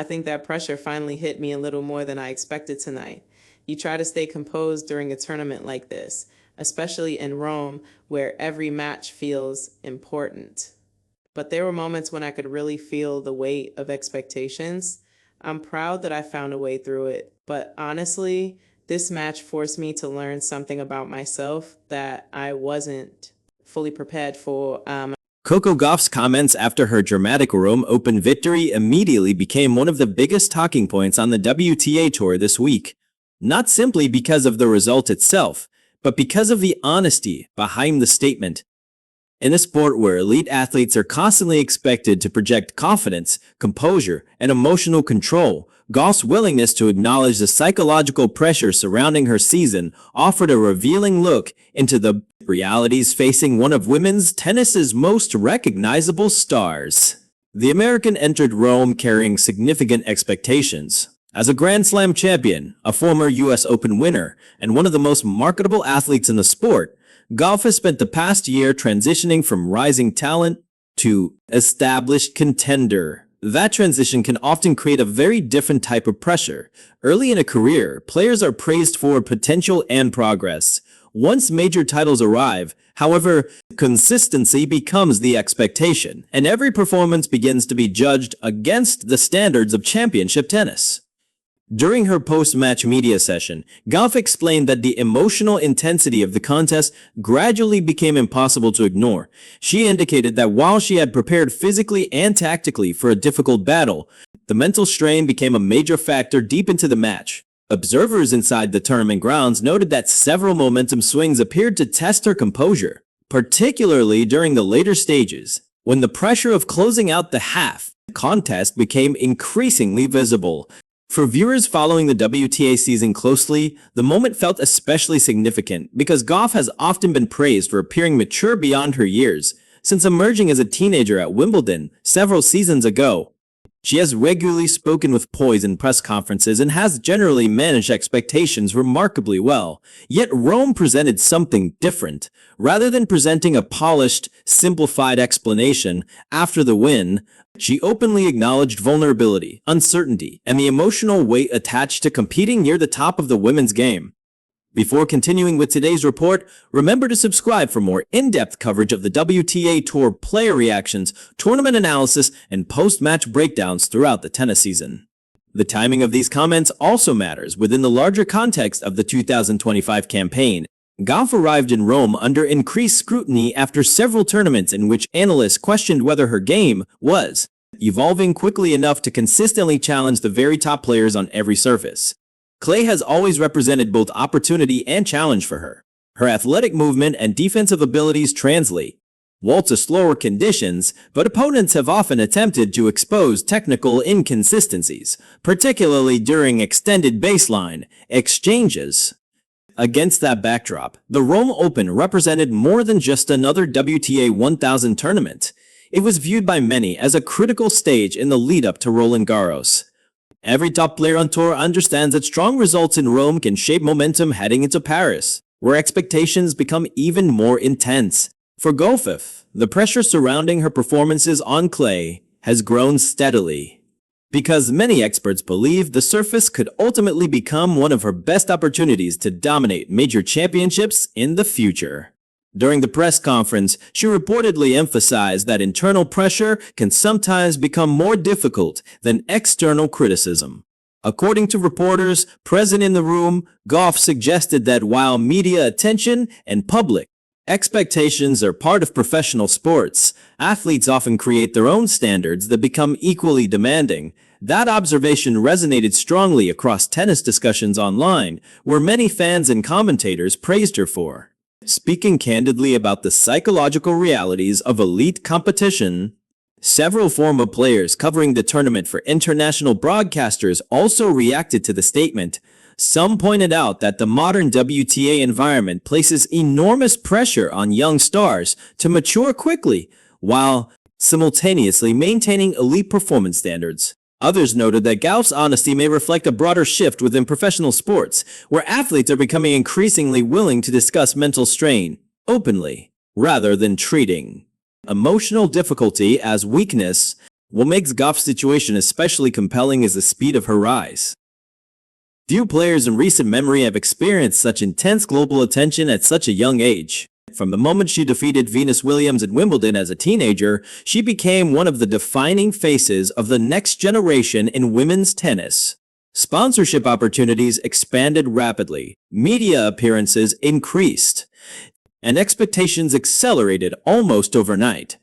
I think that pressure finally hit me a little more than I expected tonight. You try to stay composed during a tournament like this, especially in Rome, where every match feels important. But there were moments when I could really feel the weight of expectations. I'm proud that I found a way through it, but honestly, this match forced me to learn something about myself that I wasn't fully prepared for. Coco Gauff's comments after her dramatic Rome Open victory immediately became one of the biggest talking points on the WTA Tour this week. Not simply because of the result itself, but because of the honesty behind the statement. In a sport where elite athletes are constantly expected to project confidence, composure, and emotional control, Gauff's willingness to acknowledge the psychological pressure surrounding her season offered a revealing look into the realities facing one of women's tennis's most recognizable stars. The American entered Rome carrying significant expectations. As a Grand Slam champion, a former US Open winner, and one of the most marketable athletes in the sport, Gauff has spent the past year transitioning from rising talent to established contender. That transition can often create a very different type of pressure. Early in a career, players are praised for potential and progress. Once major titles arrive, however, consistency becomes the expectation, and every performance begins to be judged against the standards of championship tennis. During her post-match media session, Gauff explained that the emotional intensity of the contest gradually became impossible to ignore. She indicated that while she had prepared physically and tactically for a difficult battle, the mental strain became a major factor deep into the match. Observers inside the tournament grounds noted that several momentum swings appeared to test her composure, particularly during the later stages, when the pressure of closing out the half contest became increasingly visible. For viewers following the WTA season closely, the moment felt especially significant because Gauff has often been praised for appearing mature beyond her years. Since emerging as a teenager at Wimbledon several seasons ago, she has regularly spoken with poise in press conferences and has generally managed expectations remarkably well. Yet Rome presented something different. Rather than presenting a polished, simplified explanation after the win, she openly acknowledged vulnerability, uncertainty, and the emotional weight attached to competing near the top of the women's game. Before continuing with today's report, remember to subscribe for more in-depth coverage of the WTA Tour player reactions, tournament analysis, and post-match breakdowns throughout the tennis season. The timing of these comments also matters within the larger context of the 2025 campaign. Gauff arrived in Rome under increased scrutiny after several tournaments in which analysts questioned whether her game was evolving quickly enough to consistently challenge the very top players on every surface. Clay has always represented both opportunity and challenge for her. Her athletic movement and defensive abilities translate well to slower conditions, but opponents have often attempted to expose technical inconsistencies, particularly during extended baseline exchanges. Against that backdrop, the Rome Open represented more than just another WTA 1000 tournament. It was viewed by many as a critical stage in the lead-up to Roland Garros. Every top player on tour understands that strong results in Rome can shape momentum heading into Paris, where expectations become even more intense. For Gauff, the pressure surrounding her performances on clay has grown steadily, because many experts believe the surface could ultimately become one of her best opportunities to dominate major championships in the future. During the press conference, she reportedly emphasized that internal pressure can sometimes become more difficult than external criticism. According to reporters present in the room, Gauff suggested that while media attention and public expectations are part of professional sports, athletes often create their own standards that become equally demanding. That observation resonated strongly across tennis discussions online, where many fans and commentators praised her for speaking candidly about the psychological realities of elite competition. Several former players covering the tournament for international broadcasters also reacted to the statement. Some pointed out that the modern WTA environment places enormous pressure on young stars to mature quickly, while simultaneously maintaining elite performance standards. Others noted that Gauff's honesty may reflect a broader shift within professional sports, where athletes are becoming increasingly willing to discuss mental strain openly, rather than treating emotional difficulty as weakness. What makes Gauff's situation especially compelling is the speed of her rise. Few players in recent memory have experienced such intense global attention at such a young age. From the moment she defeated Venus Williams at Wimbledon as a teenager, she became one of the defining faces of the next generation in women's tennis. Sponsorship opportunities expanded rapidly, media appearances increased, and expectations accelerated almost overnight.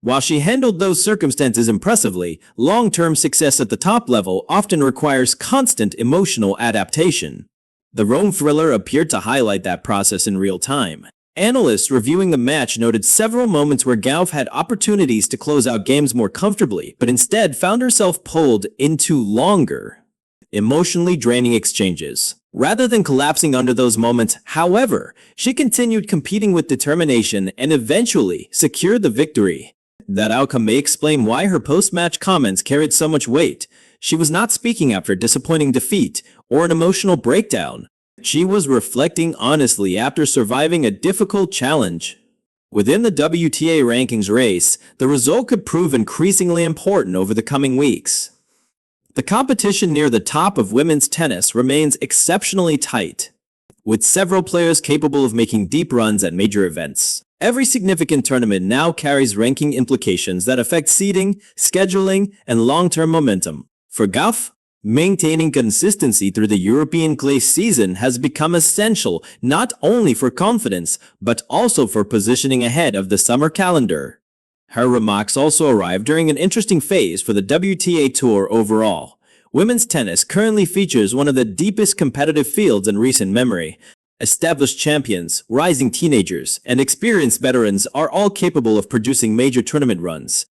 While she handled those circumstances impressively, long-term success at the top level often requires constant emotional adaptation. The Rome thriller appeared to highlight that process in real time. Analysts reviewing the match noted several moments where Gauff had opportunities to close out games more comfortably, but instead found herself pulled into longer, emotionally draining exchanges. Rather than collapsing under those moments, however, she continued competing with determination and eventually secured the victory. That outcome may explain why her post-match comments carried so much weight. She was not speaking after a disappointing defeat or an emotional breakdown. She was reflecting honestly after surviving a difficult challenge. Within the WTA rankings race, the result could prove increasingly important over the coming weeks. The competition near the top of women's tennis remains exceptionally tight, with several players capable of making deep runs at major events. Every significant tournament now carries ranking implications that affect seeding, scheduling, and long-term momentum. For Gauff, maintaining consistency through the European clay season has become essential not only for confidence, but also for positioning ahead of the summer calendar. Her remarks also arrived during an interesting phase for the WTA Tour overall. Women's tennis currently features one of the deepest competitive fields in recent memory. Established champions, rising teenagers, and experienced veterans are all capable of producing major tournament runs.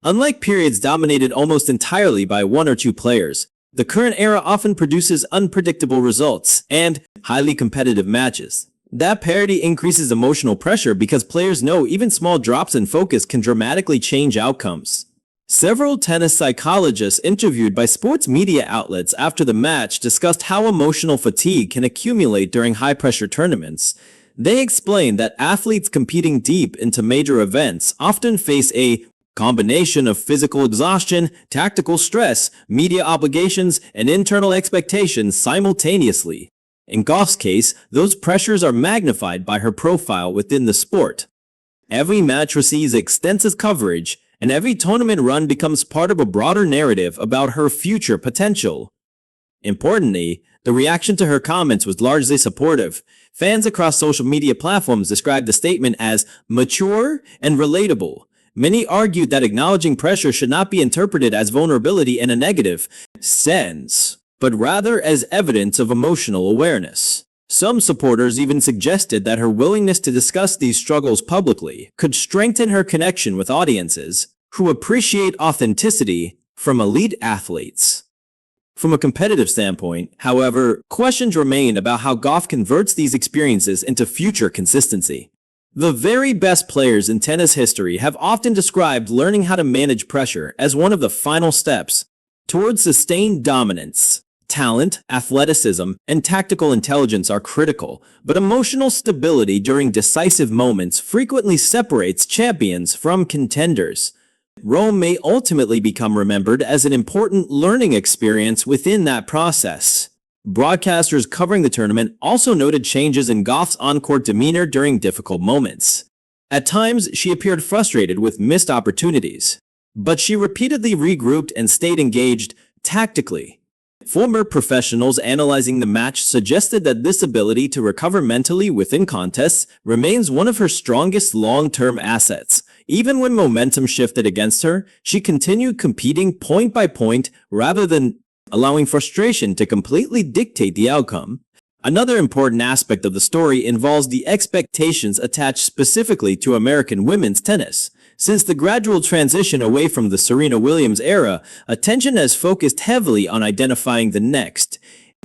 Unlike periods dominated almost entirely by one or two players, the current era often produces unpredictable results and highly competitive matches. That parity increases emotional pressure because players know even small drops in focus can dramatically change outcomes. Several tennis psychologists interviewed by sports media outlets after the match discussed how emotional fatigue can accumulate during high-pressure tournaments. They explained that athletes competing deep into major events often face a combination of physical exhaustion, tactical stress, media obligations, and internal expectations simultaneously. In Gauff's case, those pressures are magnified by her profile within the sport. Every match receives extensive coverage, and every tournament run becomes part of a broader narrative about her future potential. Importantly, the reaction to her comments was largely supportive. Fans across social media platforms described the statement as mature and relatable. Many argued that acknowledging pressure should not be interpreted as vulnerability in a negative sense, but rather as evidence of emotional awareness. Some supporters even suggested that her willingness to discuss these struggles publicly could strengthen her connection with audiences who appreciate authenticity from elite athletes. From a competitive standpoint, however, questions remain about how Gauff converts these experiences into future consistency. The very best players in tennis history have often described learning how to manage pressure as one of the final steps towards sustained dominance. Talent, athleticism, and tactical intelligence are critical, but emotional stability during decisive moments frequently separates champions from contenders. Rome may ultimately become remembered as an important learning experience within that process. Broadcasters covering the tournament also noted changes in Gauff's on-court demeanor during difficult moments. At times, she appeared frustrated with missed opportunities, but she repeatedly regrouped and stayed engaged tactically. Former professionals analyzing the match suggested that this ability to recover mentally within contests remains one of her strongest long-term assets. Even when momentum shifted against her, she continued competing point by point rather than allowing frustration to completely dictate the outcome. Another important aspect of the story involves the expectations attached specifically to American women's tennis. Since the gradual transition away from the Serena Williams era, attention has focused heavily on identifying the next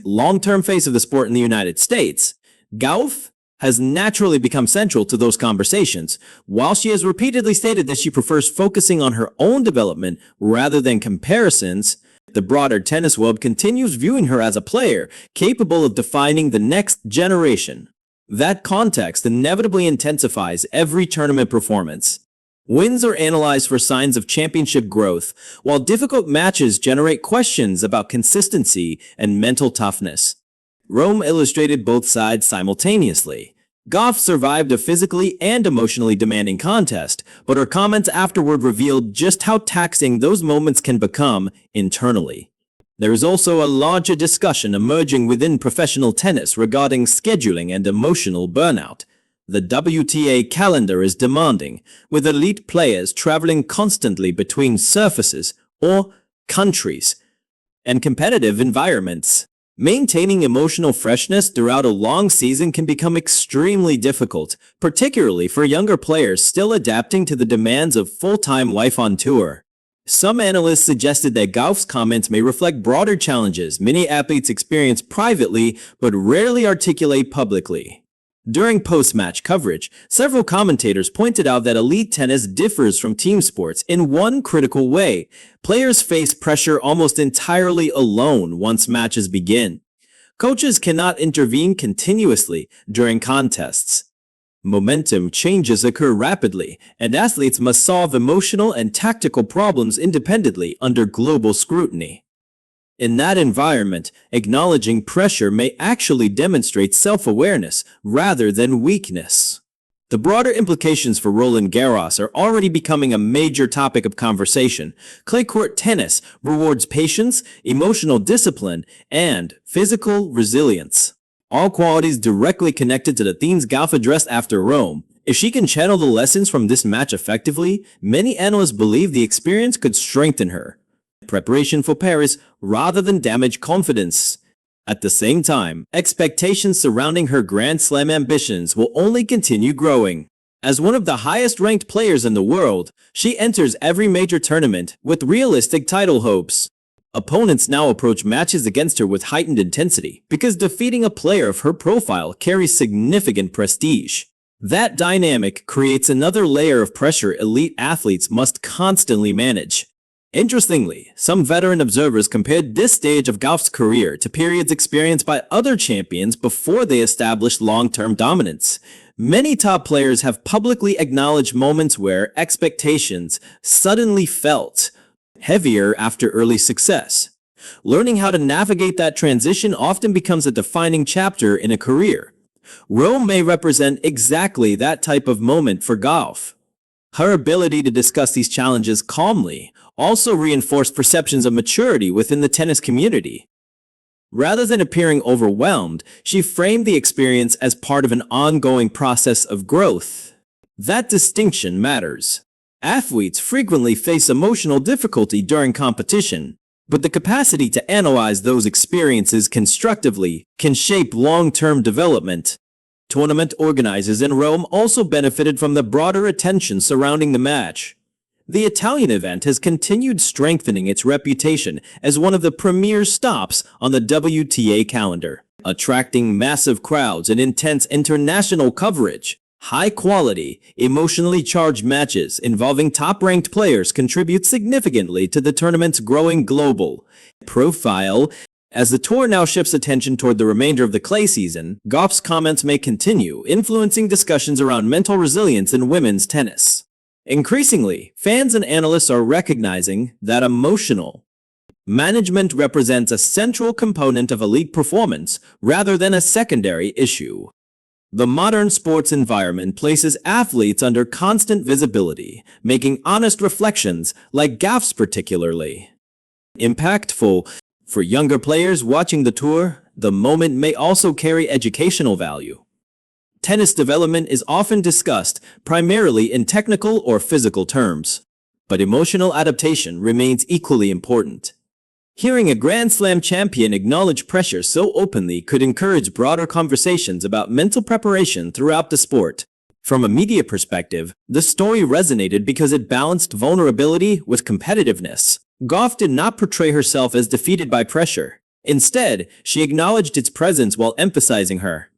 long-term face of the sport in the United States. Gauff has naturally become central to those conversations. While she has repeatedly stated that she prefers focusing on her own development rather than comparisons, the broader tennis world continues viewing her as a player capable of defining the next generation. That context inevitably intensifies every tournament performance. Wins are analyzed for signs of championship growth, while difficult matches generate questions about consistency and mental toughness. Rome illustrated both sides simultaneously. Gauff survived a physically and emotionally demanding contest, but her comments afterward revealed just how taxing those moments can become internally. There is also a larger discussion emerging within professional tennis regarding scheduling and emotional burnout. The WTA calendar is demanding, with elite players traveling constantly between surfaces or countries and competitive environments. Maintaining emotional freshness throughout a long season can become extremely difficult, particularly for younger players still adapting to the demands of full-time life on tour. Some analysts suggested that Gauff's comments may reflect broader challenges many athletes experience privately but rarely articulate publicly. During post-match coverage, several commentators pointed out that elite tennis differs from team sports in one critical way. Players face pressure almost entirely alone once matches begin. Coaches cannot intervene continuously during contests. Momentum changes occur rapidly, and athletes must solve emotional and tactical problems independently under global scrutiny. In that environment, acknowledging pressure may actually demonstrate self-awareness rather than weakness. The broader implications for Roland Garros are already becoming a major topic of conversation. Clay court tennis rewards patience, emotional discipline, and physical resilience. All qualities directly connected to the themes Gauff addressed after Rome. If she can channel the lessons from this match effectively, many analysts believe the experience could strengthen her preparation for Paris rather than damage confidence. At the same time, expectations surrounding her Grand Slam ambitions will only continue growing. As one of the highest-ranked players in the world, she enters every major tournament with realistic title hopes. Opponents now approach matches against her with heightened intensity because defeating a player of her profile carries significant prestige. That dynamic creates another layer of pressure elite athletes must constantly manage. Interestingly, some veteran observers compared this stage of Gauff's career to periods experienced by other champions before they established long-term dominance. Many top players have publicly acknowledged moments where expectations suddenly felt heavier after early success. Learning how to navigate that transition often becomes a defining chapter in a career. Rome may represent exactly that type of moment for Gauff. Her ability to discuss these challenges calmly also reinforced perceptions of maturity within the tennis community. Rather than appearing overwhelmed, she framed the experience as part of an ongoing process of growth. That distinction matters. Athletes frequently face emotional difficulty during competition, but the capacity to analyze those experiences constructively can shape long-term development. Tournament organizers in Rome also benefited from the broader attention surrounding the match. The Italian event has continued strengthening its reputation as one of the premier stops on the WTA calendar, attracting massive crowds and intense international coverage. High-quality, emotionally charged matches involving top-ranked players contribute significantly to the tournament's growing global profile. As the tour now shifts attention toward the remainder of the clay season, Gauff's comments may continue influencing discussions around mental resilience in women's tennis. Increasingly, fans and analysts are recognizing that emotional management represents a central component of elite performance rather than a secondary issue. The modern sports environment places athletes under constant visibility, making honest reflections like Gauff's particularly impactful. For younger players watching the tour, the moment may also carry educational value. Tennis development is often discussed primarily in technical or physical terms, but emotional adaptation remains equally important. Hearing a Grand Slam champion acknowledge pressure so openly could encourage broader conversations about mental preparation throughout the sport. From a media perspective, the story resonated because it balanced vulnerability with competitiveness. Gauff did not portray herself as defeated by pressure. Instead, she acknowledged its presence while emphasizing her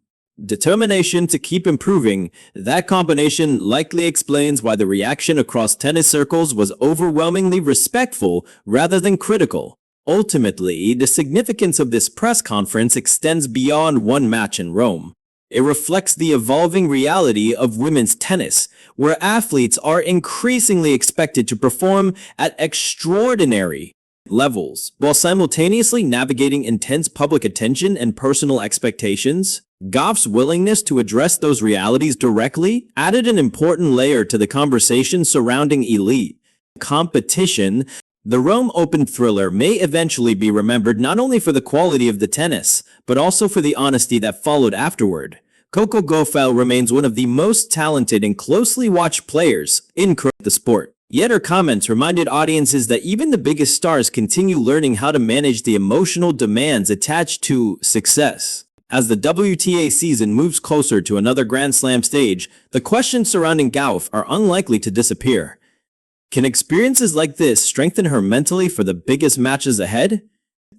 determination to keep improving. That combination likely explains why the reaction across tennis circles was overwhelmingly respectful rather than critical. Ultimately, the significance of this press conference extends beyond one match in Rome. It reflects the evolving reality of women's tennis, where athletes are increasingly expected to perform at extraordinary levels, while simultaneously navigating intense public attention and personal expectations. Gauff's willingness to address those realities directly added an important layer to the conversation surrounding elite competition. The Rome Open thriller may eventually be remembered not only for the quality of the tennis, but also for the honesty that followed afterward. Coco Gauff remains one of the most talented and closely watched players in the sport. Yet her comments reminded audiences that even the biggest stars continue learning how to manage the emotional demands attached to success. As the WTA season moves closer to another Grand Slam stage, the questions surrounding Gauff are unlikely to disappear. Can experiences like this strengthen her mentally for the biggest matches ahead?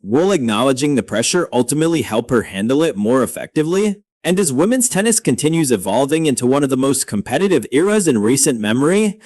Will acknowledging the pressure ultimately help her handle it more effectively? And as women's tennis continues evolving into one of the most competitive eras in recent memory,